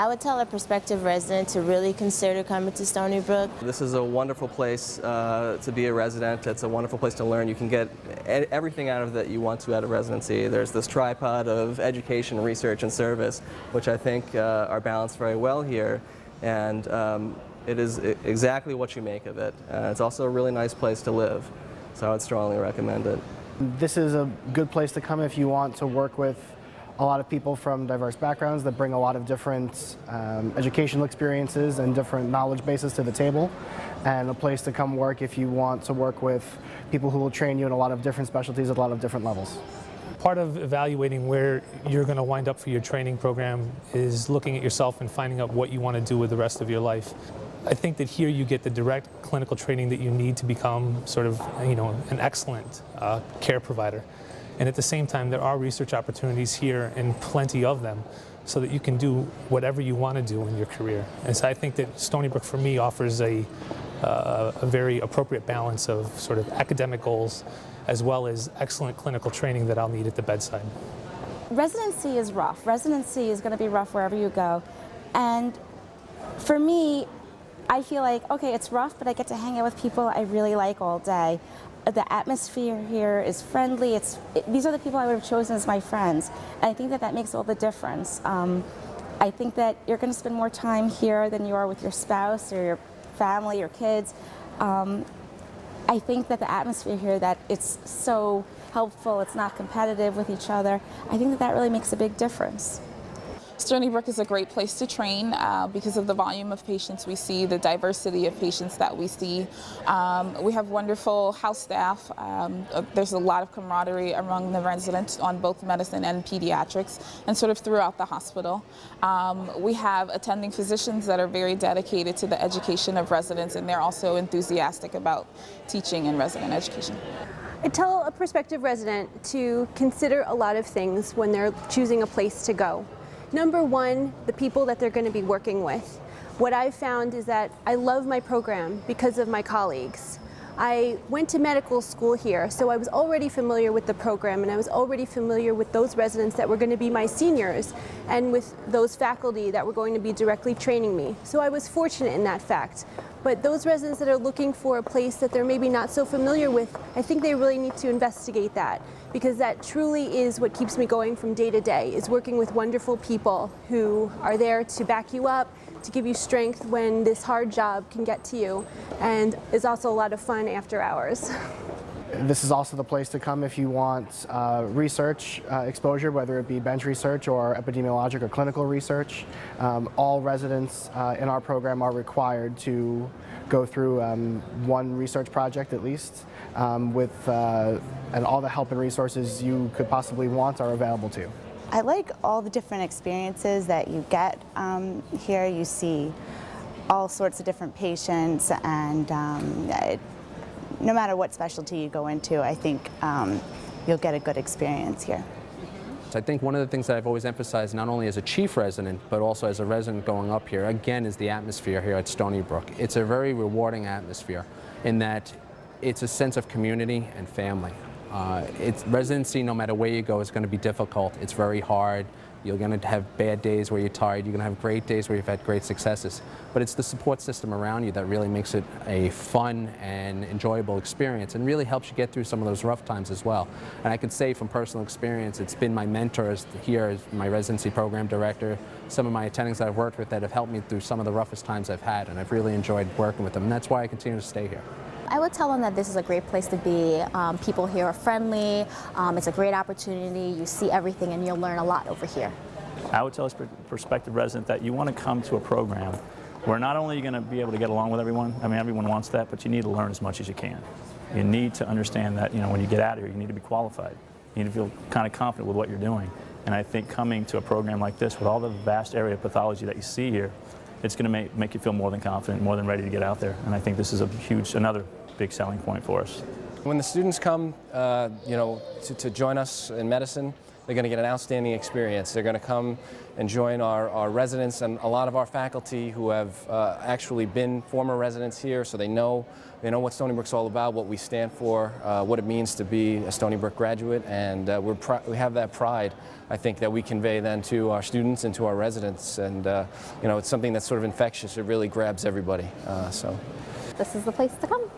I would tell a prospective resident to really consider coming to Stony Brook. This is a wonderful place to be a resident. It's a wonderful place to learn. You can get everything out of that you want to out of residency. There's this tripod of education, research, and service, which I think are balanced very well here. And it is exactly what you make of it. It's also a really nice place to live, so I would strongly recommend it. This is a good place to come if you want to work with a lot of people from diverse backgrounds that bring a lot of different educational experiences and different knowledge bases to the table, and a place to come work if you want to work with people who will train you in a lot of different specialties at a lot of different levels. Part of evaluating where you're going to wind up for your training program is looking at yourself and finding out what you want to do with the rest of your life. I think that here you get the direct clinical training that you need to become sort of, an excellent care provider. And at the same time, there are research opportunities here, and plenty of them, so that you can do whatever you want to do in your career. And so I think that Stony Brook, for me, offers a very appropriate balance of sort of academic goals as well as excellent clinical training that I'll need at the bedside. Residency is rough. Residency is going to be rough wherever you go. And for me, I feel like, okay, it's rough, but I get to hang out with people I really like all day. The atmosphere here is friendly. These are the people I would have chosen as my friends. And I think that that makes all the difference. I think that you're going to spend more time here than you are with your spouse or your family, your kids. I think that the atmosphere here, that it's so helpful, it's not competitive with each other. I think that that really makes a big difference. Stony Brook is a great place to train because of the volume of patients we see, the diversity of patients that we see. We have wonderful house staff. There's a lot of camaraderie among the residents on both medicine and pediatrics, and sort of throughout the hospital. We have attending physicians that are very dedicated to the education of residents, and they're also enthusiastic about teaching and resident education. I tell a prospective resident to consider a lot of things when they're choosing a place to go. Number one, the people that they're going to be working with. What I've found is that I love my program because of my colleagues. I went to medical school here, so I was already familiar with the program, and I was already familiar with those residents that were going to be my seniors, and with those faculty that were going to be directly training me. So I was fortunate in that fact. But those residents that are looking for a place that they're maybe not so familiar with, I think they really need to investigate that, because that truly is what keeps me going from day to day, is working with wonderful people who are there to back you up, to give you strength when this hard job can get to you, and is also a lot of fun after hours. This is also the place to come if you want research exposure, whether it be bench research or epidemiologic or clinical research. All residents in our program are required to go through one research project at least, and all the help and resources you could possibly want are available to you. I like all the different experiences that you get here. You see all sorts of different patients, and no matter what specialty you go into, I think you'll get a good experience here. I think one of the things that I've always emphasized, not only as a chief resident, but also as a resident going up here, again, is the atmosphere here at Stony Brook. It's a very rewarding atmosphere in that it's a sense of community and family. Residency, no matter where you go, is going to be difficult. It's very hard. You're going to have bad days where you're tired. You're going to have great days where you've had great successes. But it's the support system around you that really makes it a fun and enjoyable experience, and really helps you get through some of those rough times as well. And I can say from personal experience, it's been my mentors here as my residency program director, some of my attendings that I've worked with that have helped me through some of the roughest times I've had, and I've really enjoyed working with them. And that's why I continue to stay here. I would tell them that this is a great place to be. People here are friendly. It's a great opportunity. You see everything, and you'll learn a lot over here. I would tell a prospective resident that you want to come to a program where not only are you going to be able to get along with everyone, I mean, everyone wants that, but you need to learn as much as you can. You need to understand that, when you get out of here, you need to be qualified. You need to feel kind of confident with what you're doing. And I think coming to a program like this with all the vast area of pathology that you see here, it's going to make you feel more than confident, more than ready to get out there. And I think this is another big selling point for us. When the students come, to join us in medicine, They're going to get an outstanding experience. They're going to come and join our residents and a lot of our faculty who have actually been former residents here, so they know what Stony Brook's all about, what we stand for, what it means to be a Stony Brook graduate, and we have that pride, I think, that we convey then to our students and to our residents, and it's something that's sort of infectious. It really grabs everybody. So this is the place to come.